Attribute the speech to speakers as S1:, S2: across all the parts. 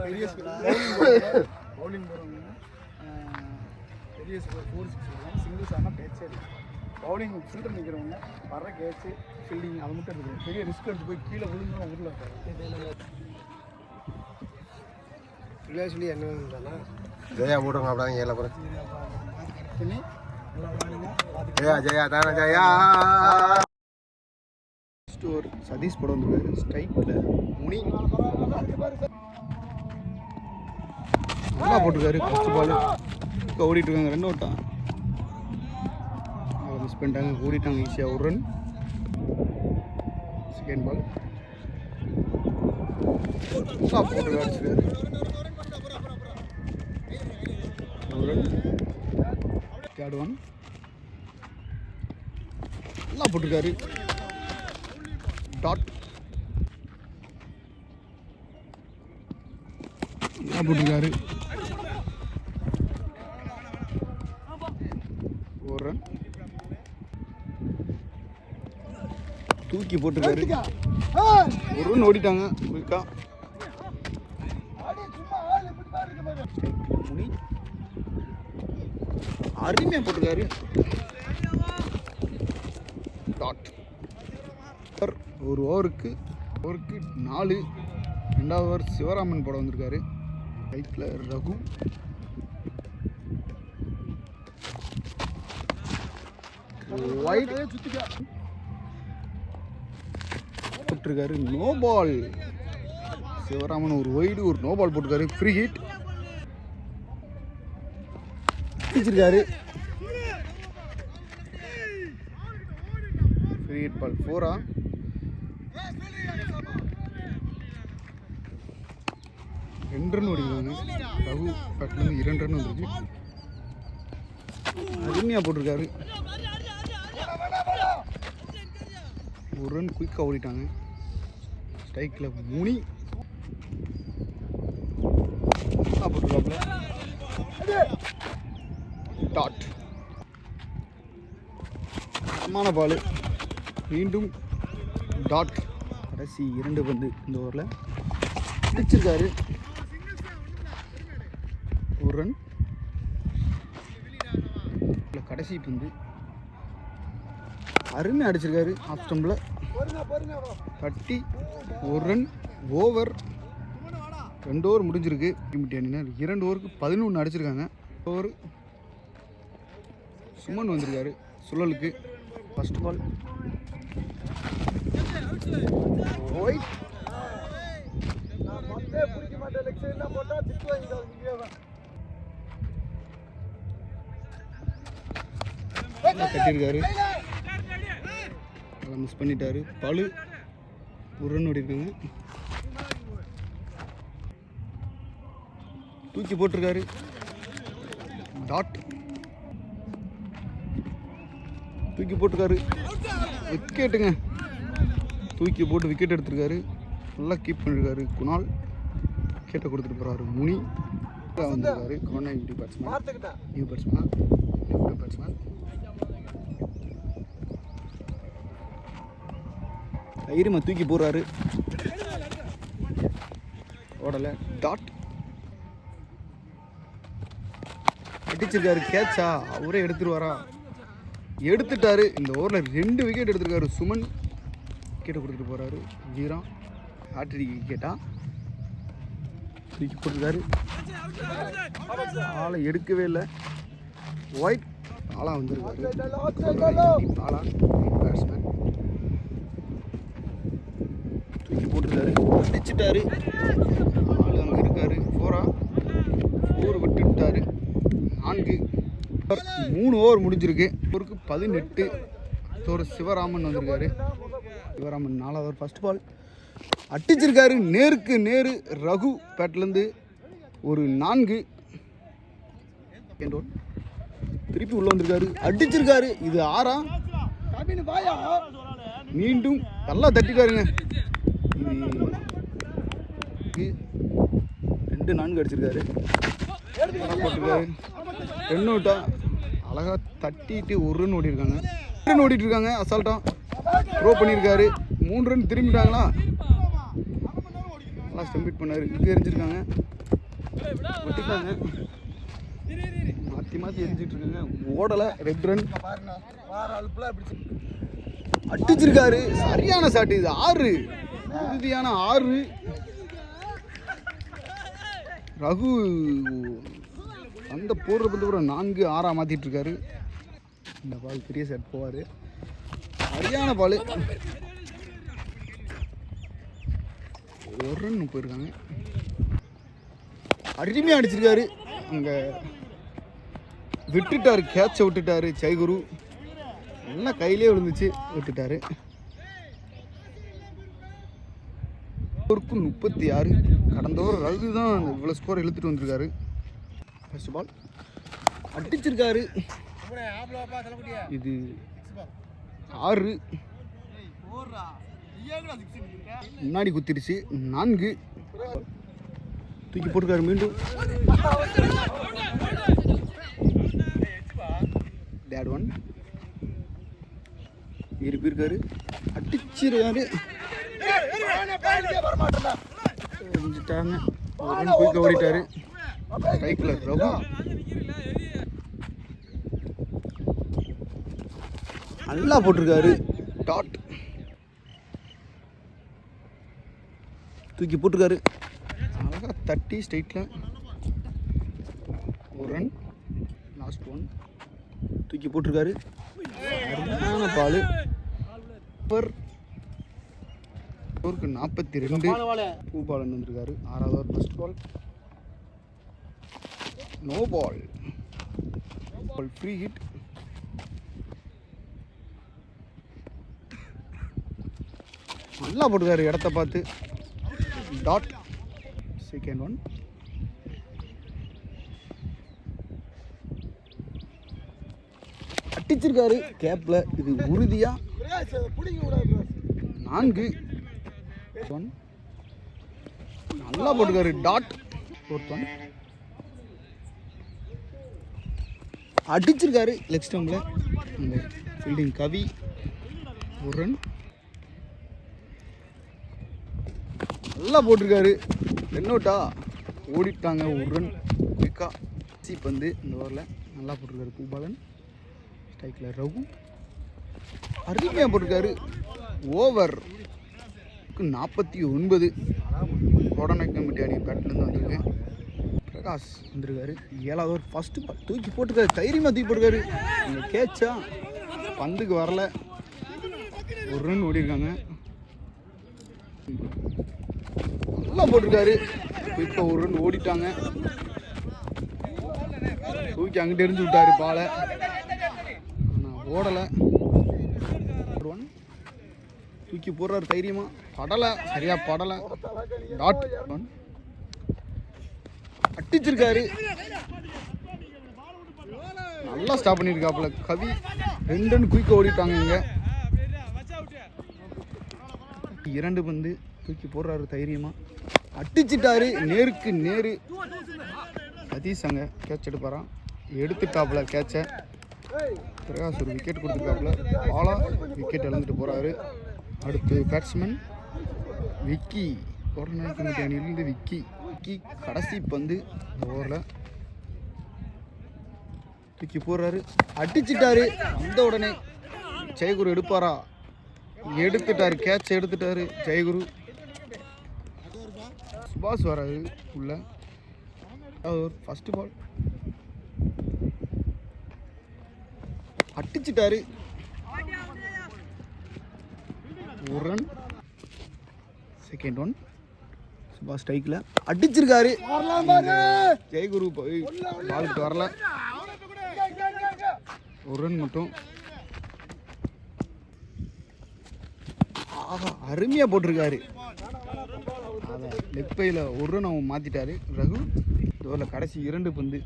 S1: பெரிய பவுலிங் போகிறவங்க பெரிய 4-6 சிங்கிள்ஸ் ஆனால் பேச்சே இல்லை. பவுலிங் ஃபில்டர் நிற்கிறவங்க வர கேட்சு ஃபீல்டிங் அது மட்டும் இருக்குது. பெரிய ரிஸ்க் எடுத்து போய் கீழே விழுந்தோம் ஊரில் இருக்காரு.
S2: சொல்லி என்ன தானே
S3: ஜெயா போடுங்க அப்படியே ஏழை போகிறேன். ஜெயா ஜெயா தானே ஜெயா.
S1: ஒரு சதீஷ் படம் வந்துருக்காரு. ஸ்ட்ரைக்கில் முனி நல்லா போட்டிருக்காரு. ஃபஸ்ட் பால் ஓடிட்டு இருக்காங்க. 2 ஓட்டம் மிஸ் பண்ணிட்டாங்க. ஓடிட்டாங்க ஈஸியாக. ஒரு ரன். செகண்ட் பால் போட்டிருக்காரு. ஒரு ரன். தேர்ட் ஒன் நல்லா போட்டிருக்காரு. டாட் நல்லா போட்டிருக்காரு. ஒரு ரன். தூக்கி போட்டிருக்காரு. ஒரு ரன் ஓடிட்டாங்க. குயிக்கா முனி அருமையாக போட்டிருக்காரு. டாட். ஒரு ஓவருக்கு 4. 2வது ஓவர் சிவராமன் போட வந்திருக்காரு. ரைட்டில் ரகு. போட்டிருக்காரு. No ball. சிவராமன் ஒரு ஒய்டு ஒரு நோ பால் போட்டிருக்காரு. ஃப்ரீ ஹிட் அடிச்சிருக்காரு. Free hit ball 4. ரெண்டு ரன் ஓடிக்கிறாங்க. ரகு பேட்லேருந்து 2 ரன் வந்துருக்கு. அருமையாக போட்டிருக்காரு. ஒரு ரன் குயிக்காக ஓடிட்டாங்க. ஸ்ட்ரைக்கில் முனி போட்டிருக்காப்புல. டாட். சமான பால். மீண்டும் டாட். கடைசி 2 பந்து இந்த ஓவரில் அடிச்சிருக்காரு. ஒரு ரன். கடைசி பந்து அருமையாக அடிச்சிருக்காரு. ஆஃப் ஸ்டம்பில் தட்டி. ஒரு ரன். ஓவர். 2 ஓவர் முடிஞ்சிருக்கு. 2 ஓவருக்கு 11 அடிச்சிருக்காங்க. ஓவர் சுமன் வந்திருக்காரு சுழலுக்கு. First ball wide. கட்டியிருக்காரு. மிஸ் பண்ணிட்டாரு. பழு. ஒரு ரன் ஓடிருக்காங்க. தூக்கி போட்டிருக்காரு. டாட். தூக்கி போட்டிருக்காரு. விக்கெட்டுங்க. தூக்கி போட்டு விக்கெட் எடுத்திருக்காரு. நல்லா கீப் பண்ணிருக்காரு குணால். விக்கெட்டை கொடுத்துட்டு போகிறாரு. முனி வந்திருக்காரு. New batsman. தைரியமா தூக்கி போடுறாரு. ஓடலை. டாட். அடிச்சிருக்காரு. கேட்சா அவரே எடுத்துருவாரா? எடுத்துட்டாரு. இந்த ஓவரில் 2 விக்கெட் எடுத்திருக்காரு சுமன். விக்கெட்டை கொடுத்துட்டு போகிறாரு. ஜீரா ஹாட்ரிக் விக்கெட்டா தூக்கி போட்டிருக்காரு. ஆளை எடுக்கவே இல்லை. ஒயிட். ஆளாக வந்திருக்காரு. ஆளா பேட்ஸ்மேன். தூக்கி போட்டிருக்காரு. அடிச்சுட்டாரு. ஆள் அங்கே இருக்காரு. 4 விட்டுட்டாரு. 4. 3 ஓவர் முடிஞ்சிருக்கு. ஒருக்கு 18. ஒரு சிவராமன் வந்திருக்காரு. சிவராமன் 4வது ஓவர். ஃபர்ஸ்ட் பால் அடிச்சிருக்காரு. நேருக்கு நேரு ரகு பேட்லேருந்து ஒரு 4. திருப்பி உள்ள வந்திருக்காரு. அடிச்சிருக்காரு. இது 6. மீண்டும் நல்லா தட்டிட்டாருங்க. இது 2 4 அடிச்சிருக்காரு. போட்டிருக்காரு. 2 அவுட்டா அழகாக தட்டிட்டு 1 ரன் ஓடிருக்காங்க. 2 ரன் ஓடிட்டு இருக்காங்க. அசால்ட்டாக த்ரோ பண்ணியிருக்காரு. 3 ரன் திரும்பிட்டாங்களா? நல்லா ஸ்டம்பிட் பண்ணார். இங்கே எரிஞ்சிருக்காங்க, ஒட்டிட்டாங்க, மாற்றி மாற்றி எரிஞ்சிட்டு இருக்காங்க. ஓடலை. ரெட் ரன் அடிச்சிருக்காரு. சரியான ஷாட் இது. 6 உறுதியான 6. ரகு அந்த போடுற பந்து கூட 4-6 மாற்றிட்டு இருக்காரு. இந்த பால் பெரிய ஷாட் போவார். சரியான பால். ஒரு ரன் போயிருக்காங்க. அருமையாக அடிச்சிருக்காரு. அங்கே விட்டுட்டாரு, கேட்சை விட்டுட்டாரு ஜெயகுரு. நல்லா கையிலே விழுந்துச்சு, விட்டுட்டாரு. 36. கடந்த ஒரு ரகு தான் இவ்வளோ ஸ்கோர் இழுத்துட்டு வந்திருக்காரு. ஃபர்ஸ்ட் பால் அடிச்சிருக்காரு. இது 6. முன்னாடி குத்திருச்சு. 4 தூக்கி போட்டுருக்காரு. மீண்டும் டேட் 1 இருக்காரு. அடிச்சிருக்காரு. செஞ்சுட்டாங்க. குயிக்க ஓடிட்டாரு. சைக்கிள் ரகு நல்லா போட்டிருக்காரு. டாட் தூக்கி போட்டிருக்காரு. அழகாக தட்டி ஸ்ட்ரைட்டில் ஒரு ரன். லாஸ்ட் 1 தூக்கி போட்டிருக்காரு. அருமையான பால். ஓவர் 42. பூபாலன் வந்திருக்காரு. 6வது over first ball. No ball. Free hit. நல்லா போட்டுருக்காரு இடத்த பார்த்து. டாட். செகண்ட் 1 அடிச்சிருக்காரு கேப்ல. இது உறுதியா 4. 1 நல்லா போட்டுருக்காரு. டாட். ஃபோர்த் 1 அடிச்சிருக்காரு லெக் ஸ்டம்பில். ஃபீல்டிங் கவி. ஒரு ரன். நல்லா போட்டிருக்காரு. ரன் அவுட்டா ஓடிட்டாங்க. ஒரு ரன் குயிக்கா சீப் வந்து இந்த ஓவரில் நல்லா போட்டிருக்காரு பூபாலன். ஸ்ட்ரைக்கில் ரகு அருமையாக போட்டிருக்காரு. ஓவர் 49. கோடநாயக்கம்பட்டி அணி பேட்லேருந்து வந்திருக்கு. பிரகாஷ் வந்திருக்காரு. 7வது ஓவர் ஃபஸ்ட்டு பால் தூக்கி போட்டிருக்காரு. தைரியமாக தூக்கி போட்டிருக்காரு. இங்கே கேட்சா பந்துக்கு வரல. ஒரு ரன் ஓடிருக்காங்க. நல்லா போட்டிருக்காரு. இப்போ ஒரு ரன் ஓடிட்டாங்க. தூக்கி அங்கிட்டு எரிஞ்சு விட்டாரு பாலை. ஆனால் ஓடலை. ஒரு 1 தூக்கி போடுறாரு தைரியமா. படலை, சரியா படலை. டாட் 1 அடிச்சிருக்காரு. நல்லா ஸ்டாப் பண்ணியிருக்காப்புல கவி. 2 ரன் குயிக்க ஓடிட்டாங்க. இங்கே 2 பந்து தூக்கி போடுறாரு தைரியமா. அடிச்சிட்டாரு. நேருக்கு நேரு. சதீஷ் அங்கே கேட்ச் எடுப்பாரான். எடுத்துட்டாப்புல கேட்சை. பிரகாஷ் ஒரு விக்கெட் கொடுத்துருக்காப்புல. பாலா விக்கெட் இழந்துட்டு போகிறாரு. அடுத்து பேட்ஸ்மேன் விக்கி. கோடநாயக்கம்பட்டி அணியிலிருந்து விக்கி. கடைசி பந்து இந்த ஓவரில் தூக்கி போடுறாரு. அடிச்சிட்டாரு. வந்த உடனே ஜெயகுரு எடுப்பாரா? எடுத்துட்டாரு. கேட்ச் எடுத்துட்டாரு ஜெயகுரு. சுபாஷ் வராது உள்ள. ஃபர்ஸ்ட் பால் அடிச்சிட்டாரு. ஒரு ரன். செகண்ட் 1 சுபாஷ் ஸ்ட்ரைக்கில் அடிச்சிருக்காரு. ஜெயகுரு போய் பாலுக்கு வரல. ஒரு ரன் மட்டும். ஆஹா, அருமையாக போட்டிருக்காரு. அதை லெக் பையில் ஒரு ரன் அவன் மாற்றிட்டாரு ரகு. இதோட கடைசி 2 பந்து.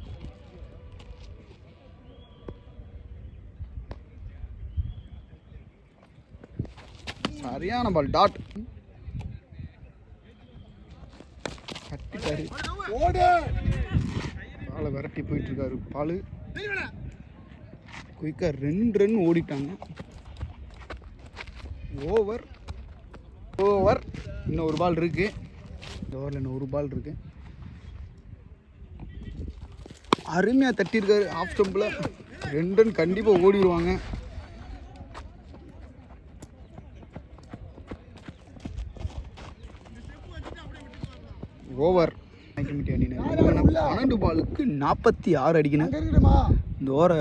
S1: சரியான பால். டாட். கட்டிட்டாரு. பாலை விரட்டி போயிட்டு இருக்காரு பாலு. குயிக்காக 2 ரன் ஓடிட்டாங்க. ஓவர் இன்னும் ஒரு பால் இருக்கு. இந்த ஓவரில் இன்னும் ஒரு பால் இருக்கு. அருமையாக தட்டியிருக்காரு ஆஃப் ஸ்டம்பில். 2 ரன் கண்டிப்பாக ஓடிடுவாங்க. ஓவர் 12 பாலுக்கு 46 அடிக்கணும். இந்த ஓவரை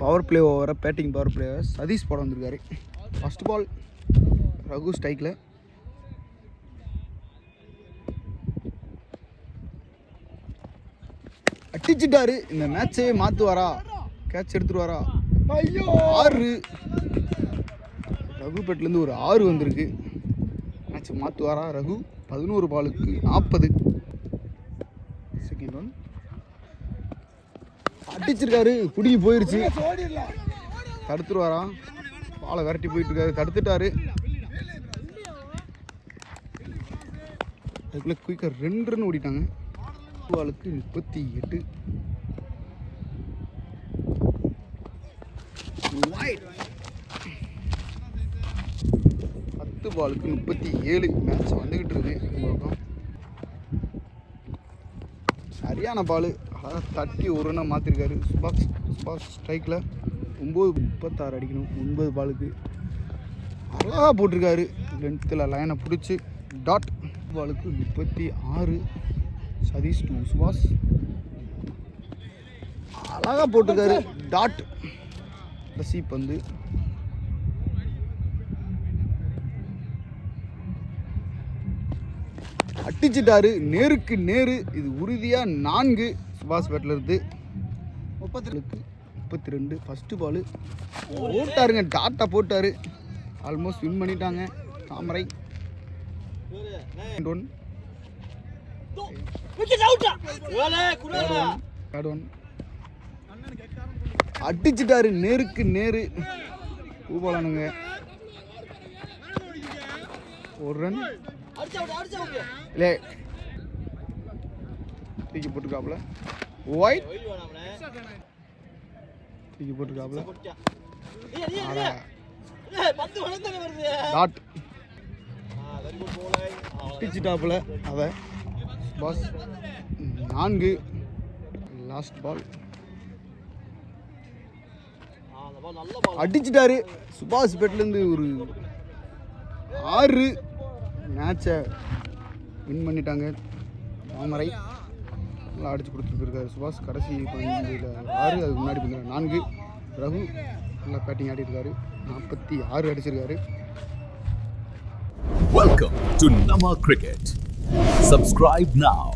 S1: பவர் பிளே ஓவரை பேட்டிங் பவர் பிளே சதீஷ் போட வந்திருக்காரு. ஃபர்ஸ்ட் பால் ரகு ஸ்ட்ரைக்கில். அடிச்சுட்டாரு. இந்த மேட்சே மாற்றுவாரா, கேட்ச் எடுத்துருவாரா? 6 ரகு பேட்லேருந்து ஒரு 6 வந்திருக்கு. மேட்ச் மாற்றுவாரா ரகு? 11 பாலுக்கு 40. செகண்ட் ஒன் அடிச்சிருக்காரு. குடிக்கு போயிடுச்சு. தடுத்துருவாரா? பாலை விரட்டி போயிட்டு இருக்காரு. தடுத்துட்டாரு. அதுக்குள்ளே குயிக்காக 2 ரன் ஓடிட்டாங்க. பாலுக்கு 38. 10 பாலுக்கு 37. மேட்ச் வந்துக்கிட்டு இருக்கு. சரியான பால். அதான் தட்டி ஒரு ரன்னாக மாற்றிருக்காரு. சுபாஷ் ஸ்ட்ரைக்கில். 9:36 அடிக்கணும். 9 பாலுக்கு அழகாக போட்டிருக்காரு. லென்த்தில் லைனை பிடிச்சி டாட். பாலுக்கு 36. சதீஷ் டு சுபாஷ் அழகாக போட்டிருக்காரு. டாட். சீப் வந்து அடிச்சிட்டாரு. நேருக்கு நேரு. இது உறுதியாக 4. சுபாஷ் பேட்டில் இருந்து 32. ஃபஸ்ட்டு பால் போட்டாருங்க. டாட்டா போட்டார். ஆல்மோஸ்ட் வின் பண்ணிட்டாங்க தாமரை. அடிச்சிட்டாரு. நேருக்கு நேரு. பூபாலனுங்க 1 ரன். இல்லை தூக்கி போட்டுருக்காப்புல. ஒயிட் தூக்கி போட்டுருக்காப்புல. டாட் அடிச்சிட்டாப்புல. அதை பாஸ் 4. லாஸ்ட் பால் அடிச்சிட்டாரு. சுபாஷ் பேட்லேருந்து ஒரு 6. மேட்சை வின் பண்ணிட்டாங்க தாமரை. நல்லா அடிச்சு கொடுத்துருக்காரு சுபாஷ். கடைசி 6. அதுக்கு முன்னாடி 4. ரகு நல்லா பேட்டிங் ஆடிருக்காரு. 46 அடிச்சிருக்காரு.
S4: Welcome to Nama Cricket. Subscribe now.